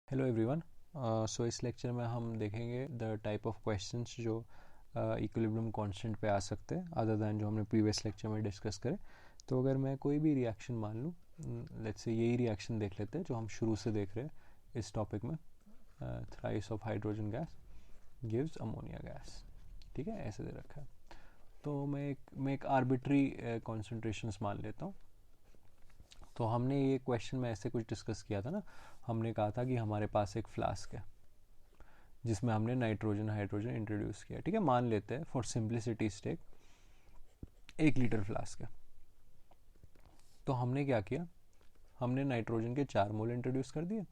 Hello everyone. सो इस lecture में हम देखेंगे द टाइप ऑफ क्वेश्चंस जो इक्विलिब्रियम कांस्टेंट पे आ सकते हैं अदर दैन जो हमने प्रीवियस लेक्चर में डिस्कस करे। तो अगर मैं कोई भी रिएक्शन मान लूँ, लेट्स से यही रिएक्शन देख लेते हैं जो हम शुरू से देख रहे हैं इस टॉपिक में। Thrice of hydrogen gas gives ammonia gas. ठीक है, ऐसे दे रखा है। तो मैं एक आर्बिट्री कॉन्सेंट्रेशंस मान लेता हूँ। तो हमने ये क्वेश्चन में ऐसे कुछ डिस्कस किया था ना, हमने कहा था कि हमारे पास एक फ्लास्क है जिसमें हमने नाइट्रोजन हाइड्रोजन इंट्रोड्यूस किया। ठीक है, मान लेते हैं for simplicity stake 1 litre flask है। तो हमने क्या किया, हमने नाइट्रोजन के 4 मोल इंट्रोड्यूस कर दिए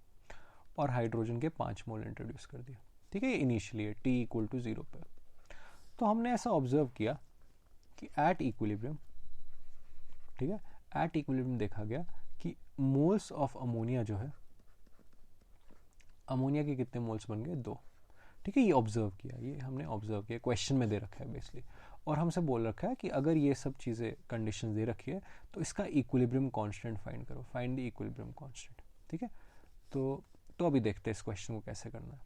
और हाइड्रोजन के 5 मोल इंट्रोड्यूस कर दिए। ठीक है, इनिशियली है t इक्वल टू 0 पे। तो हमने ऐसा ऑब्जर्व किया कि एट इक्विलिब्रियम, ठीक है, एट इक्विलिब्रियम देखा गया कि मोल्स ऑफ अमोनिया जो है, अमोनिया के कितने मोल्स बन गए, 2। ठीक है, ये ऑब्जर्व किया, ये हमने ऑब्जर्व किया, क्वेश्चन में दे रखा है बेसिकली। और हमसे बोल रखा है कि अगर ये सब चीज़ें कंडीशन दे रखी है तो इसका इक्विलिब्रियम कांस्टेंट फाइंड करो, फाइंड द इक्विलिब्रियम कांस्टेंट। ठीक है, तो अभी देखते हैं इस क्वेश्चन को कैसे करना है।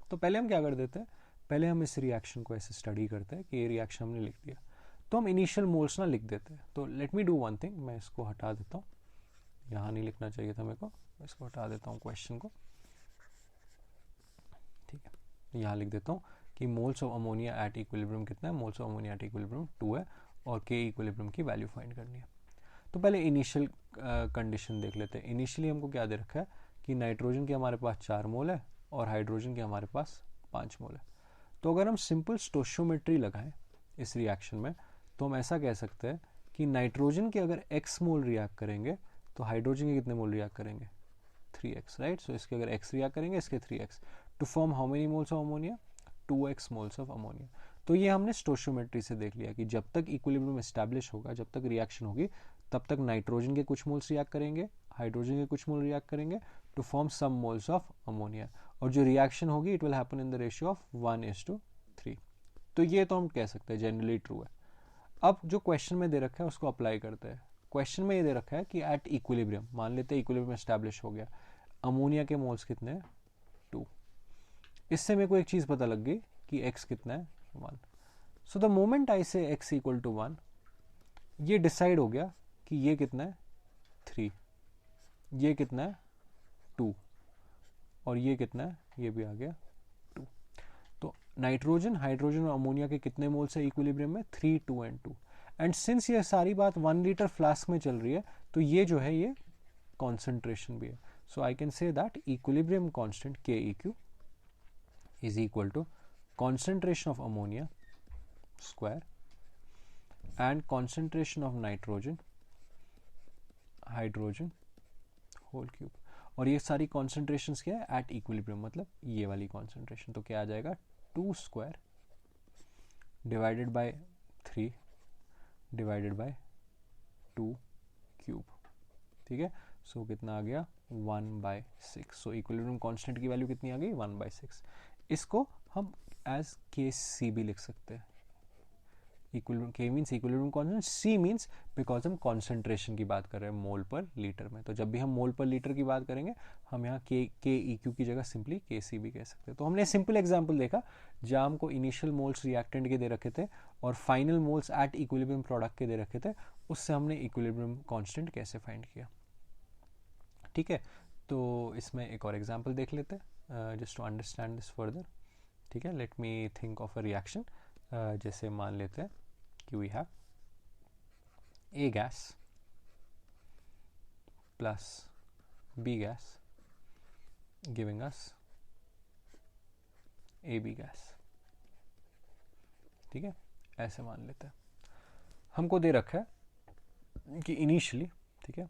तो पहले हम क्या कर देते हैं, पहले हम इस रिएक्शन को ऐसे स्टडी करते हैं कि ये रिएक्शन हमने लिख दिया तो हम इनिशियल मोल्स ना लिख देते हैं। तो let me do one thing, मैं इसको हटा देता हूँ, यहाँ नहीं लिखना चाहिए था मेरे को, इसको हटा देता हूँ क्वेश्चन को। ठीक है, यहाँ लिख देता हूँ कि moles of ammonia at equilibrium कितना है, moles of ammonia at equilibrium 2 है और के इक्विलिब्रियम की वैल्यू फाइंड करनी है। तो पहले इनिशियल कंडीशन देख लेते हैं। इनिशियली हमको क्या दे रखा है कि नाइट्रोजन के हमारे पास 4 मोल है और हाइड्रोजन के हमारे पास 5 मोल है। तो अगर हम सिंपल स्टोशियोमेट्री लगाएं इस रिएक्शन में तो हम ऐसा कह सकते हैं कि नाइट्रोजन के अगर x मोल रिएक्ट करेंगे तो हाइड्रोजन के कितने मोल रिएक्ट करेंगे, 3x, राइट। सो इसके अगर x रिएक्ट करेंगे, इसके 3x, to form how many moles of ammonia, 2x moles of ammonia. तो ये हमने स्टोशियोमेट्री से देख लिया कि जब तक इक्विलिब्रियम एस्टैब्लिश होगा, जब तक रिएक्शन होगी, तब तक नाइट्रोजन के कुछ मोल्स रिएक्ट करेंगे, हाइड्रोजन के कुछ मोल रिएक्ट करेंगे to form some moles of ammonia. और जो रिएक्शन होगी it will happen in the ratio of 1:3। तो ये तो हम कह सकते हैं जनरली ट्रू है। अब जो क्वेश्चन में दे रखा है उसको अप्लाई करते हैं। क्वेश्चन में ये दे रखा है कि एट इक्विलिब्रियम, मान लेते हैं इक्विलिब्रियम एस्टैब्लिश हो गया, अमोनिया के मोल्स कितने हैं, 2। इससे मेरे को एक चीज़ पता लग गई कि x कितना है, 1। सो द मोमेंट आई से x इक्वल टू 1, ये डिसाइड हो गया कि ये कितना है, 3, ये कितना है, 2, और ये कितना है, ये भी आ गया 2। तो नाइट्रोजन हाइड्रोजन और अमोनिया के कितने मोल्स है इक्विलिब्रियम में, 3, 2 एंड 2। एंड सिंस ये सारी बात 1 लीटर फ्लास्क में चल रही है तो ये जो है ये कॉन्सेंट्रेशन भी है। So I can say that equilibrium constant KEQ is equal to concentration of ammonia square and concentration of nitrogen hydrogen whole cube। और ये सारी concentrations क्या है, at equilibrium, मतलब ये वाली concentration। तो क्या आ जाएगा, 2 square divided by 3 divided by 2 cube। ठीक है, सो कितना आ गया, 1/6। सो इक्विलिब्रियम कांस्टेंट की वैल्यू कितनी आ गई, 1/6। इसको हम एज KC भी लिख सकते हैं। Equilibrium, K means equilibrium constant, C means because हम कॉन्सेंट्रेशन की बात कर रहे हैं मोल पर लीटर में। तो जब भी हम मोल पर लीटर की बात करेंगे हम यहाँ KEQ की जगह सिंपली KC भी कह सकते हैं। तो हमने सिंपल एग्जाम्पल देखा जहाँ हमको इनिशियल मोल्स रिएक्टेंट के दे रखे थे और final moles at equilibrium product के दे रखे थे, उससे हमने इक्विलिब्रियम कांस्टेंट कैसे फाइंड किया। ठीक है, तो इसमें एक और एग्जाम्पल देख लेते हैं just to understand this further. ठीक है, let me think of a reaction. जैसे मान लेते हैं कि we have A gas plus B gas giving us AB gas. ठीक है, ऐसे मान लेते हैं। हमको दे रखा है कि इनिशियली, ठीक है,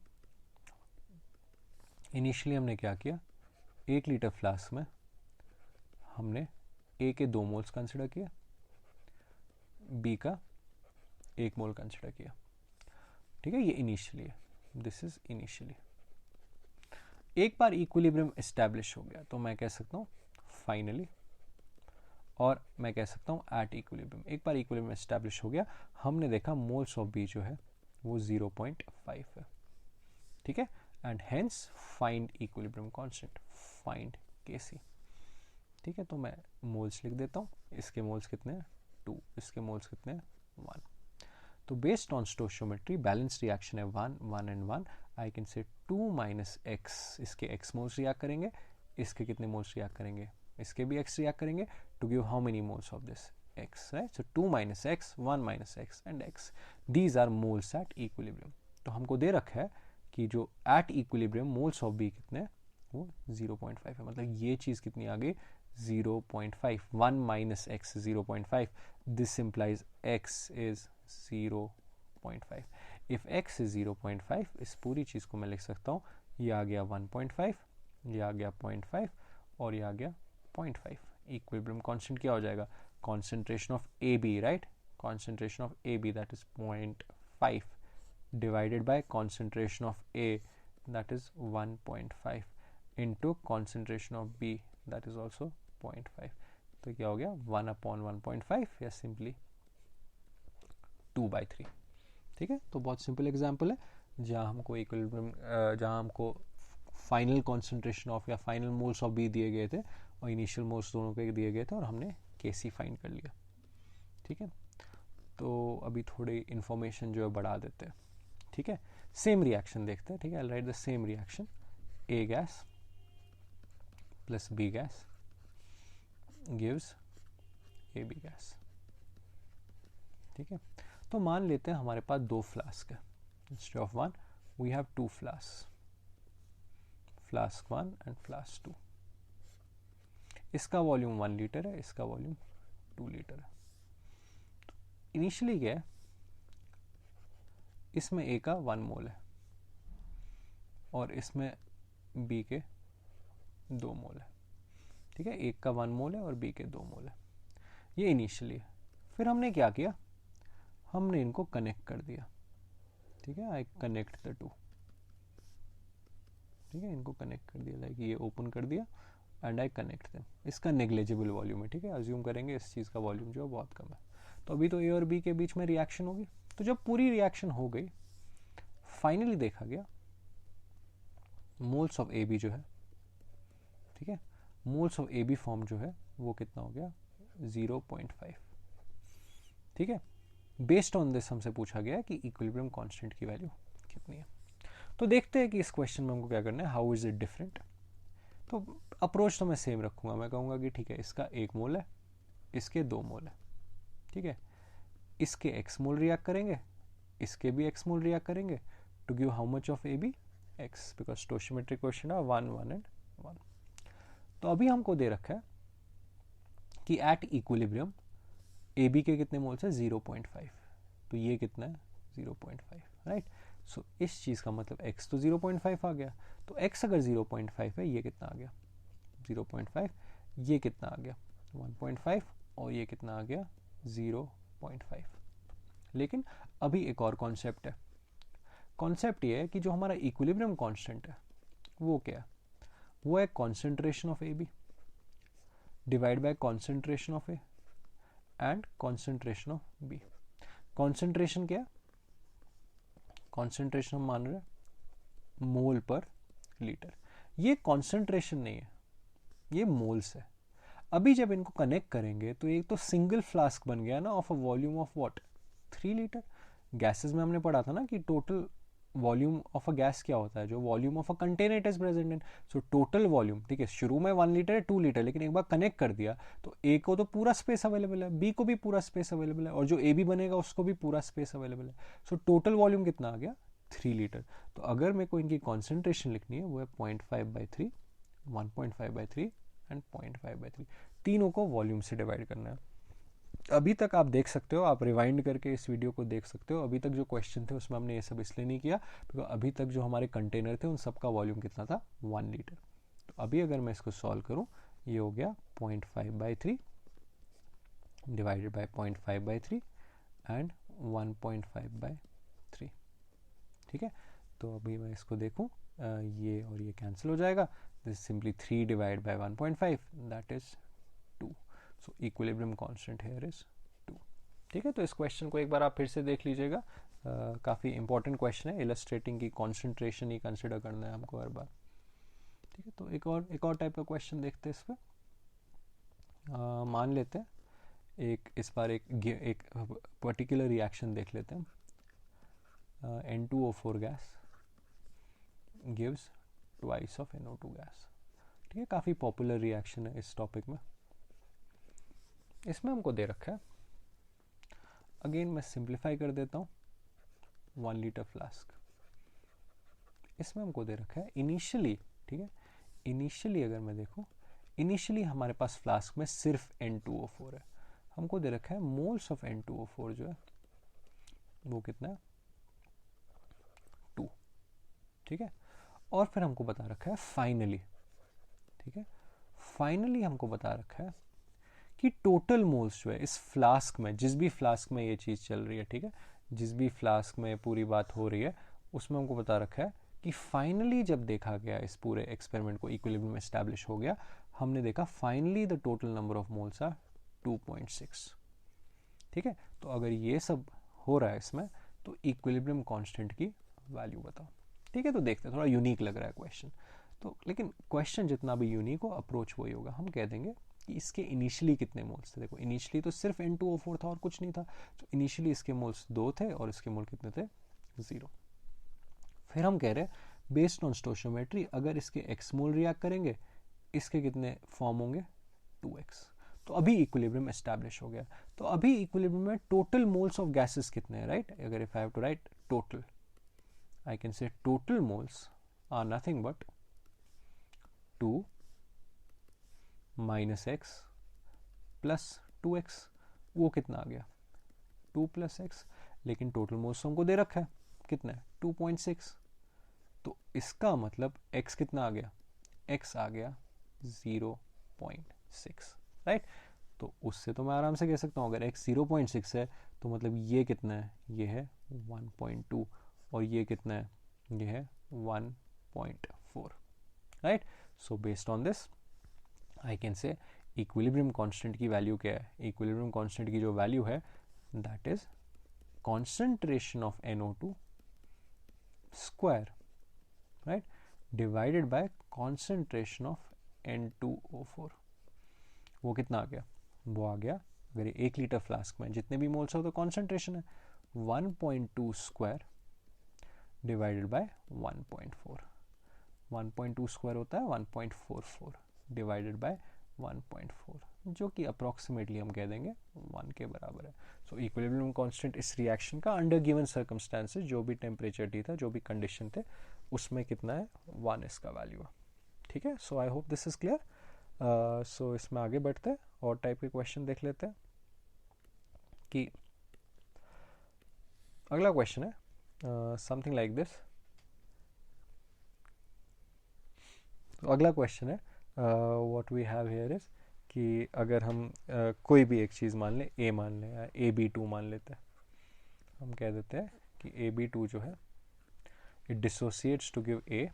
इनिशियली हमने क्या किया, 1 लीटर फ्लास्क में हमने A के 2 मोल्स कंसिडर किया, B का 1 मोल कंसिडर किया। ठीक है, ये इनिशियली है, दिस इज इनिशियली। एक बार इक्विलिब्रियम एस्टैब्लिश हो गया तो मैं कह सकता हूँ फाइनली, और मैं कह सकता हूँ एट इक्विलिब्रियम। एक बार इक्विलिब्रियम एस्टैब्लिश हो गया, हमने देखा मोल्स ऑफ B जो है वो 0.5 है। ठीक है, and hence find equilibrium constant, find Kc। ठीक है, तो मैं मोल्स लिख देता हूँ। इसके मोल्स कितने हैं 2, इसके मोल्स कितने हैं 1। तो based on stoichiometry balance reaction है 1 1 and 1, I can say 2 minus x, इसके x मोल्स रिएक्ट करेंगे, इसके कितने मोल्स रिएक्ट करेंगे, इसके भी x रिएक्ट करेंगे, to give how many moles of this x, right. So 2 minus x, 1 minus x and x, these are moles at equilibrium. तो हमको दे रखा है कि जो at equilibrium moles of B कितने हैं, वो 0.5 है। मतलब ये चीज़ कितनी आ गई 0.5, 1 minus x 0.5, this implies x is 0.5। If x is 0.5, इस पूरी चीज़ को मैं लिख सकता हूँ, ये आ गया 1.5, ये आ गया 0.5 और ये आ गया 0.5। इक्विलिब्रियम कांस्टेंट क्या हो जाएगा, concentration of AB, right? Concentration of AB, that is 0.5 divided by concentration of A, that is 1.5 into concentration of B, that is also 0.5। तो क्या हो गया 1 upon 1.5 या सिंपली 2/3। ठीक है, तो बहुत सिंपल एग्जाम्पल है जहाँ हमको इक्विलिब्रियम, जहाँ हमको फाइनल कॉन्सेंट्रेशन ऑफ या फाइनल मोल्स ऑफ बी दिए गए थे और इनिशियल मोल्स दोनों के दिए गए थे और हमने Kc फाइंड कर लिया। ठीक है, तो अभी थोड़ी इन्फॉर्मेशन जो है बढ़ा देते हैं। ठीक है, सेम रिएक्शन देखते हैं। ठीक है, I write the same reaction, A gas plus B gas gives AB gas. ठीक है, तो मान लेते हैं हमारे पास 2 फ्लास्क है, instead of 1 we have 2 flask, flask 1 and flask 2। इसका वॉल्यूम 1 लीटर है, इसका वॉल्यूम 2 लीटर है। तो इनिशियली क्या है, इसमें A का 1 मोल है और इसमें B के 2 मोल है। ठीक है, एक का 1 मोल है और B के 2 मोल है, ये इनिशियली है। फिर हमने क्या किया, हमने इनको कनेक्ट कर दिया। ठीक है, आई कनेक्ट द 2। ठीक है, इनको कनेक्ट कर दिया, लाइक ये ओपन कर दिया एंड आई कनेक्ट देम। इसका नेग्लिजिबल वॉल्यूम है। ठीक है, अज्यूम करेंगे इस चीज़ का वॉल्यूम जो है बहुत कम है। तो अभी तो A और B के बीच में रिएक्शन होगी। तो जब पूरी रिएक्शन हो गई, फाइनली देखा गया मोल्स ऑफ AB जो है, ठीक है, मोल्स ऑफ AB फॉर्म जो है वो कितना हो गया 0.5। ठीक है, बेस्ड ऑन दिस हमसे पूछा गया कि इक्विलिब्रियम कांस्टेंट की वैल्यू कितनी है। तो देखते हैं कि इस क्वेश्चन में हमको क्या करना है, हाउ इज इट डिफरेंट। तो अप्रोच तो मैं सेम रखूंगा, मैं कहूँगा कि ठीक है इसका 1 मोल है, इसके 2 मोल है। ठीक है, इसके x मोल रिएक्ट करेंगे, इसके भी x मोल रिएक्ट करेंगे, to give how much of AB x, because stoichiometric question है 1 1 एंड 1। तो अभी हमको दे रखा है कि एट इक्विलिब्रियम AB के कितने मोल्स है 0.5, तो ये कितना है 0.5, राइट। सो इस चीज़ का मतलब x तो 0.5 आ गया, तो x अगर 0.5 है, ये कितना आ गया 0.5, ये कितना आ गया 1.5 और ये कितना आ गया 0.5। लेकिन अभी एक और कॉन्सेप्ट है। कॉन्सेप्ट ये है कि जो हमारा इक्विलिब्रियम कांस्टेंट है वो क्या है, वो है concentration of AB divide by concentration of A and concentration of B। Concentration क्या है, कॉन्सेंट्रेशन हम मान रहे हैं मोल पर लीटर। ये कॉन्सेंट्रेशन नहीं है, ये मोल्स है। अभी जब इनको कनेक्ट करेंगे तो एक तो सिंगल फ्लास्क बन गया ना of a volume of what 3 litre. Gases में हमने पढ़ा था ना कि total volume of a gas क्या होता है, जो volume of a container it is present in. So total volume, ठीक है, शुरू में 1 लीटर है 2 लीटर, लेकिन एक बार कनेक्ट कर दिया तो A को तो पूरा स्पेस अवेलेबल है, B को भी पूरा स्पेस अवेलेबल है और जो AB बनेगा उसको भी पूरा स्पेस अवेलेबल है। सो टोटल वॉल्यूम कितना आ गया 3 लीटर। तो अगर मेरे को इनकी कॉन्सेंट्रेशन लिखनी है वो है 0.5/3, 1.5/3 एंड 0.5/3, तीनों को वॉल्यूम से डिवाइड करना है। अभी तक आप देख सकते हो, आप रिवाइंड करके इस वीडियो को देख सकते हो, अभी तक जो क्वेश्चन थे उसमें हमने ये सब इसलिए नहीं किया क्योंकि अभी तक जो हमारे कंटेनर थे उन सबका वॉल्यूम कितना था 1 लीटर। तो अभी अगर मैं इसको सॉल्व करूं, ये हो गया 0.5/3 डिवाइडेड बाय 0.5/3 एंड 1.5/3। ठीक है, तो अभी मैं इसको देखूं, ये और ये कैंसिल हो जाएगा, this simply 3 divide by 1.5 that is 2। So equilibrium constant here is 2। ठीक है, तो इस क्वेश्चन को एक बार आप फिर से देख लीजिएगा, काफ़ी इंपॉर्टेंट क्वेश्चन है, इलस्ट्रेटिंग की कॉन्सेंट्रेशन ही कंसिडर करना है हमको हर बार। ठीक है, तो एक और टाइप का क्वेश्चन देखते हैं इस पर। मान लेते हैं इस बार एक पर्टिकुलर रिएक्शन देख लेते हैं। N2O4 gas gives twice of NO2 gas. ठीक है, काफ़ी पॉपुलर रिएक्शन है इस टॉपिक में। इसमें हमको दे रखा है, अगेन मैं सिंप्लीफाई कर देता हूँ, 1 लीटर फ्लास्क। इसमें हमको दे रखा है इनिशियली, ठीक है, इनिशियली अगर मैं देखूँ, इनिशियली हमारे पास फ्लास्क में सिर्फ N2O4 है। हमको दे रखा है मोल्स ऑफ N2O4 जो है वो कितना है, 2। ठीक है, और फिर हमको बता रखा है फाइनली, ठीक है, फाइनली हमको बता रखा है कि टोटल मोल्स जो है इस फ्लास्क में, जिस भी फ्लास्क में ये चीज़ चल रही है, ठीक है, जिस भी फ्लास्क में पूरी बात हो रही है, उसमें हमको बता रखा है कि फाइनली जब देखा गया इस पूरे एक्सपेरिमेंट को, इक्विलिब्रियम एस्टैब्लिश हो गया, हमने देखा finally the total number of moles are 2.6। ठीक है, तो अगर ये सब हो रहा है इसमें, तो इक्विलिब्रियम कांस्टेंट की वैल्यू बताओ। ठीक है, तो देखते हैं, थोड़ा यूनिक लग रहा है क्वेश्चन, तो लेकिन क्वेश्चन जितना भी यूनिक हो, अप्रोच वही होगा। हम कह देंगे कि इसके इनिशियली कितने मोल्स थे। देखो इनिशियली तो सिर्फ N2O4 था और कुछ नहीं था, तो इनिशियली इसके मोल्स 2 थे और इसके मोल कितने थे, 0। फिर हम कह रहे हैं बेस्ड ऑन स्टोइचियोमेट्री, अगर इसके x मोल रिएक्ट करेंगे, इसके कितने फॉर्म होंगे, 2x। तो अभी इक्विलिब्रियम एस्टैब्लिश हो गया। तो अभी इक्विलिब्रियम में टोटल मोल्स ऑफ गैसेस कितने हैं, राइट। अगर if I have to write total, I can say total moles are nothing but 2 minus x plus 2x। वो कितना आ गया, 2 प्लस एक्स, लेकिन टोटल मोल्स हमको दे रखा है कितना है, 2.6। तो इसका मतलब x कितना आ गया, x आ गया 0.6, राइट। तो उससे तो मैं आराम से कह सकता हूँ, अगर x 0.6 है तो मतलब ये कितना है, ये है 1.2, और ये कितना है, ये है 1.4, right. So based on this I can से इक्विलिब्रियम कांस्टेंट की वैल्यू क्या है, इक्विलिब्रियम कांस्टेंट की जो वैल्यू है that is concentration of NO2 square, right, divided by concentration of N2O4। वो कितना आ गया, वो आ गया, अगर 1 लीटर फ्लास्क में जितने भी मोल्स हो तो कॉन्सेंट्रेशन है 1.2 स्क्वायर डिवाइडेड बाय 1.4। 1.2 स्क्वायर होता है 1.44 डिवाइडेड बाय 1.4, जो कि अप्रॉक्सीमेटली हम कह देंगे 1 के बराबर है। सो इक्विलिब्रियम कांस्टेंट इस रिएक्शन का अंडर गिवन सर्कमस्टांसेस, जो भी टेम्परेचर टी था, जो भी कंडीशन थे, उसमें कितना है, 1 इसका वैल्यू है। ठीक है, so I hope this is clear. So इसमें आगे बढ़ते हैं और टाइप के क्वेश्चन देख लेते हैं। कि अगला क्वेश्चन है समथिंग लाइक दिस। तो अगला क्वेश्चन है what we have here is कि अगर हम कोई भी एक चीज़ मान लें, A मान लें, या AB2 मान लेते हैं, हम कह देते हैं कि AB2 जो है it dissociates to give A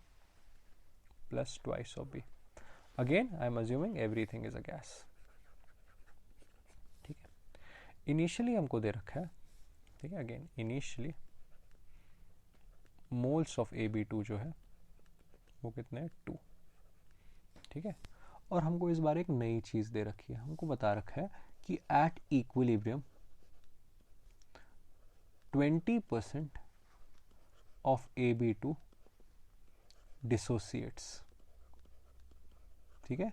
plus twice of B। Again I am assuming everything is a gas. ठीक है, इनिशियली हमको दे रखा है, ठीक है, again initially moles of AB2 जो है वो कितने हैं, 2। ठीक है, और हमको इस बार एक नई चीज दे रखी है, हमको बता रखा है कि at equilibrium 20% of AB2 dissociates. ठीक है,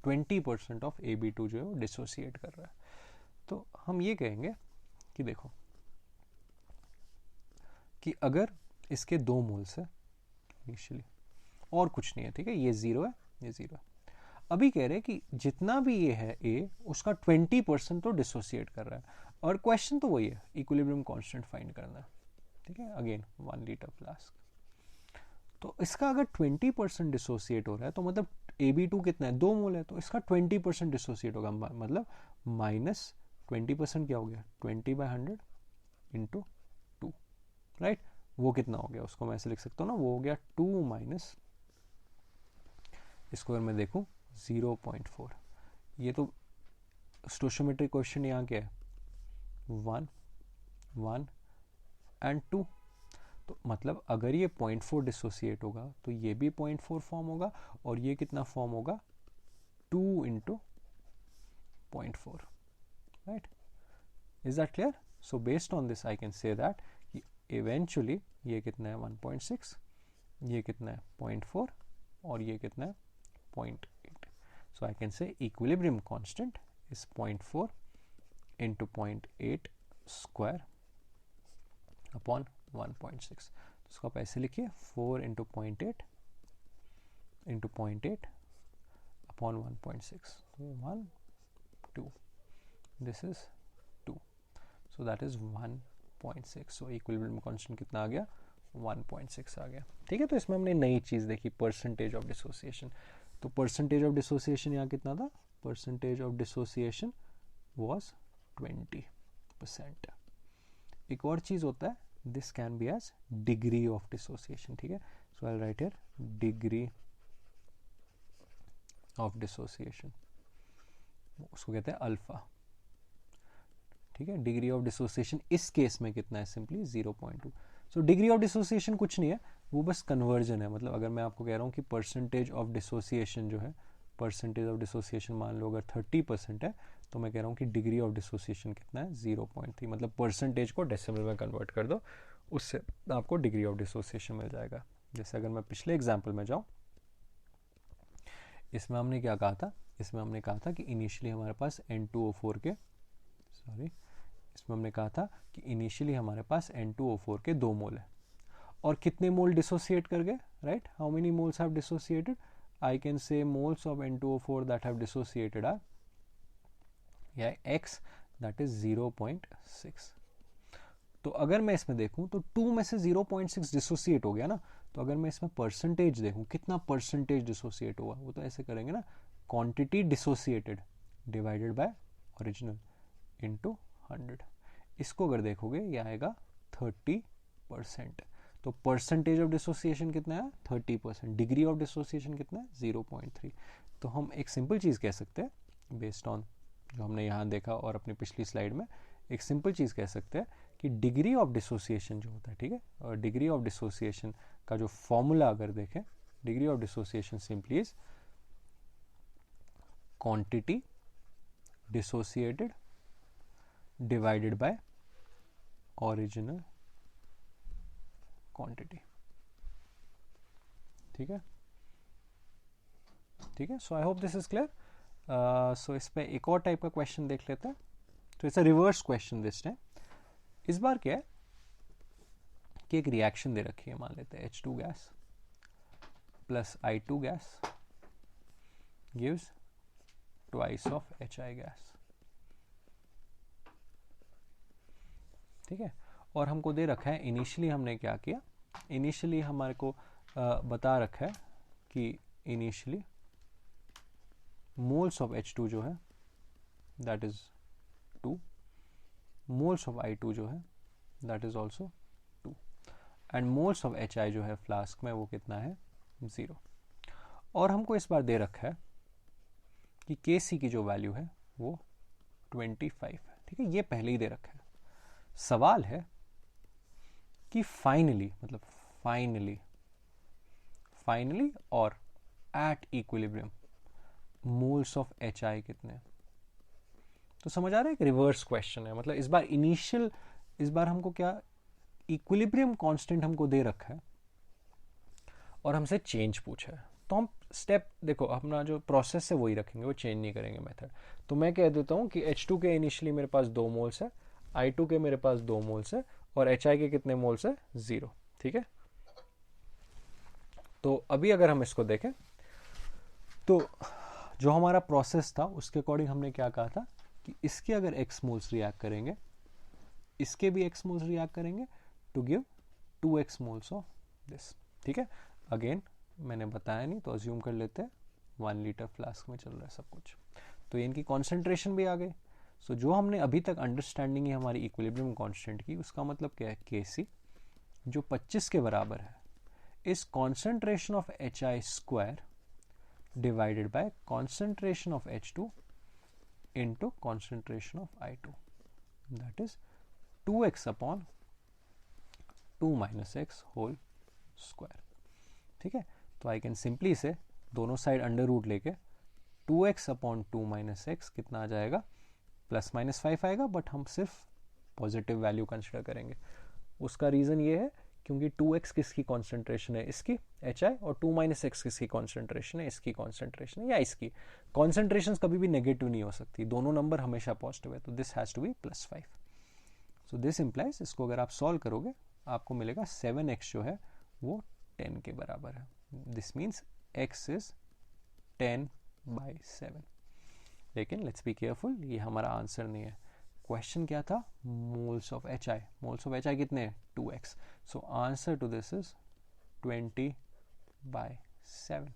20% ऑफ AB2 जो है वो डिसोसिएट कर रहा है। तो हम ये कहेंगे कि देखो कि अगर इसके 2 मोल्स है इनिशियली और कुछ नहीं है, ठीक है, ये 0 है, ये 0 है, अभी कह रहे हैं कि जितना भी ये है A, उसका 20% तो डिसोसिएट कर रहा है, और क्वेश्चन तो वही है, इक्विलिब्रियम कांस्टेंट फाइंड करना है। ठीक है, अगेन 1 लीटर फ्लास्क, तो इसका अगर 20% डिसोसिएट हो रहा है तो मतलब AB2 कितना है, 2 मोल है, तो इसका 20% डिसोसिएट होगा, मतलब माइनस 20% क्या हो गया, 20/100 इंटू 2, राइट। वो कितना हो गया, उसको मैं ऐसे लिख सकता हूँ ना, वो हो गया 2 माइनस, इसको अगर मैं देखूँ 0.4। ये तो स्टोइचियोमेट्रिक क्वेश्चन यहाँ क्या है, 1 1 एंड 2। तो मतलब अगर ये 0.4 डिसोसिएट होगा तो ये भी 0.4 फॉर्म होगा और ये कितना फॉर्म होगा 2 into 0.4, right? Is that clear? So based on this I can say that eventually ये कितना है 1.6, ये कितना है 0.4 और ये कितना है 0.8. So I can say equilibrium constant is 0.4 into 0.8 square upon 1.6. तो इसको आप ऐसे लिखिए 4 into 0.8 into 0.8 upon 1.6. So 1, 2. This is 2. So that is 1.6. So equilibrium constant कितना आ गया 1.6 आ गया. ठीक है, तो इसमें हमने नई चीज़ देखी परसेंटेज ऑफ डिसोसिएशन. तो परसेंटेज ऑफ डिसोसिएशन यहाँ कितना था? Percentage of dissociation was 20%. एक और चीज़ होता है, this can be as degree of dissociation. ठीक है, so I write here degree of dissociation, उसको कहते हैं अल्फा. ठीक है, डिग्री ऑफ डिसोसिएशन इस केस में कितना है? Simply 0.2. So degree of dissociation कुछ नहीं है, वो बस कन्वर्जन है. मतलब अगर मैं आपको कह रहा हूँ कि परसेंटेज ऑफ डिसोसिएशन जो है, परसेंटेज ऑफ डिसोसिएशन मान लो अगर 30% है, तो मैं कह रहा हूँ कि डिग्री ऑफ डिसोसिएशन कितना है 0.3. मतलब परसेंटेज को डेसिमल में कन्वर्ट कर दो, उससे आपको डिग्री ऑफ डिसोसिएशन मिल जाएगा. जैसे अगर मैं पिछले एग्जाम्पल में जाऊँ, इसमें हमने क्या कहा था? इसमें हमने कहा था कि इनिशियली हमारे पास N2O4 के इसमें हमने कहा था कि इनिशियली हमारे पास N2O4 के 2 मोल है और कितने मोल डिसोसिएट कर गए, right? How many moles have dissociated? I can say moles of N2O4 that have dissociated are X, that is 0.6. तो अगर मैं इसमें देखूं तो 2 में से 0.6 डिसोसिएट हो गया ना. तो अगर मैं इसमें परसेंटेज देखूं कितना परसेंटेज डिसोसिएट हुआ, वो तो ऐसे करेंगे ना, quantity dissociated divided by original into 100. इसको अगर देखोगे ये आएगा 30%. तो परसेंटेज ऑफ डिसोसिएशन कितना है? 30%. डिग्री ऑफ डिसोसिएशन कितना है? 0.3. तो हम एक सिंपल चीज़ कह सकते हैं बेस्ड ऑन जो हमने यहाँ देखा और अपनी पिछली स्लाइड में, एक सिंपल चीज़ कह सकते हैं कि डिग्री ऑफ डिसोसिएशन जो होता है, ठीक है, और डिग्री ऑफ डिसोसिएशन का जो फॉर्मूला अगर देखें, degree of dissociation simply is quantity dissociated divided by original quantity. ठीक है, ठीक है. So I hope this is clear. So इस पे एक और टाइप का क्वेश्चन देख लेते हैं. तो it's a reverse question this time. इस बार क्या है कि एक रिएक्शन दे रखी है, मान लेते हैं H2 gas plus I2 gas gives twice of HI gas. ठीक है, और हमको दे रखा है इनिशियली हमने क्या किया, इनिशियली हमारे को बता रखा है कि इनिशियली मोल्स ऑफ H2 जो है that is 2, moles of I2 जो है that is also 2, and moles of HI जो है फ्लास्क में वो कितना है 0. और हमको इस बार दे रखा है कि Kc की जो वैल्यू है वो 25 है. ठीक है, ये पहले ही दे रखा है. सवाल है कि फाइनली, मतलब फाइनली और eight equilibrium moles of HI कितने. तो समझ आ रहा है कि रिवर्स क्वेश्चन है. मतलब इस बार हमको क्या इक्विलिब्रियम कांस्टेंट हमको दे रखा है और हमसे चेंज पूछा है. तो हम स्टेप देखो, अपना जो प्रोसेस है वही रखेंगे, वो चेंज नहीं करेंगे मेथड. तो मैं कह देता हूं कि H2 के इनिशियली मेरे पास 2 मोल्स है, I2 के मेरे पास 2 मोल्स है और HI के कितने मोल्स है 0. ठीक है, तो अभी अगर हम इसको देखें तो जो हमारा प्रोसेस था उसके अकॉर्डिंग हमने क्या कहा था कि इसके अगर x मोल्स रिएक्ट करेंगे, इसके भी x मोल्स रिएक्ट करेंगे to give 2x moles of this. ठीक है, अगेन मैंने बताया नहीं तो अज्यूम कर लेते हैं 1 लीटर फ्लास्क में चल रहा है सब कुछ. तो इनकी कॉन्सेंट्रेशन भी आ गई. सो जो हमने अभी तक अंडरस्टैंडिंग है हमारी इक्विलिब्रियम कांस्टेंट की, उसका मतलब क्या है, Kc जो 25 के बराबर है इस concentration of HI square divided by concentration of H2 into concentration of I2, that is 2x upon 2 minus x whole square. ठीक है, तो आई कैन सिंपली से दोनों साइड अंडर रूट लेके 2x अपॉन 2 माइनस एक्स कितना आ जाएगा, plus minus 5 आएगा, but हम सिर्फ पॉजिटिव वैल्यू कंसिडर करेंगे। उसका रीज़न ये है क्योंकि 2x किसकी कॉन्सेंट्रेशन है, इसकी HI, और 2 माइनस एक्स किसकी कॉन्सेंट्रेशन है, इसकी कॉन्सेंट्रेशन है या इसकी। कॉन्सेंट्रेशन कभी भी नेगेटिव नहीं हो सकती, दोनों नंबर हमेशा पॉजिटिव है, तो this has to be plus 5। So this implies, इसको अगर आप सॉल्व करोगे आपको मिलेगा 7x जो है वो 10 के बराबर है। This means x is 10/7। लेकिन लेट्स बी केयरफुल, ये हमारा आंसर नहीं है। क्वेश्चन क्या था, moles of HI। Moles of HI कितने हैं, 2x। So answer to this is 20/7।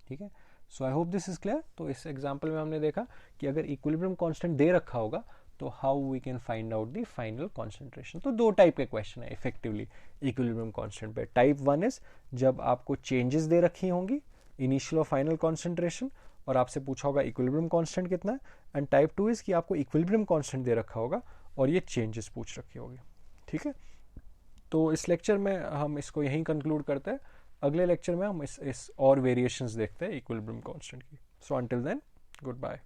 ठीक है, so I hope this is clear. तो इस एग्जांपल में हमने देखा कि अगर इक्विलिब्रियम कांस्टेंट दे रखा होगा तो how we can find out the final concentration. तो दो टाइप के क्वेश्चन है इफेक्टिवली इक्विलिब्रियम कांस्टेंट पे। टाइप 1 इज जब आपको चेंजेस दे रखी होंगी, इनिशियल और फाइनल कॉन्सेंट्रेशन, और आपसे पूछा होगा इक्विलिब्रियम कांस्टेंट कितना है। एंड टाइप 2 इज कि आपको इक्विलिब्रियम कांस्टेंट दे रखा होगा और ये चेंजेस पूछ रखी होगी। ठीक है, तो इस लेक्चर में हम इसको यहीं कंक्लूड करते हैं। अगले लेक्चर में हम इस और वेरिएशंस देखते हैं इक्विलिब्रियम कांस्टेंट की। So until then, good bye.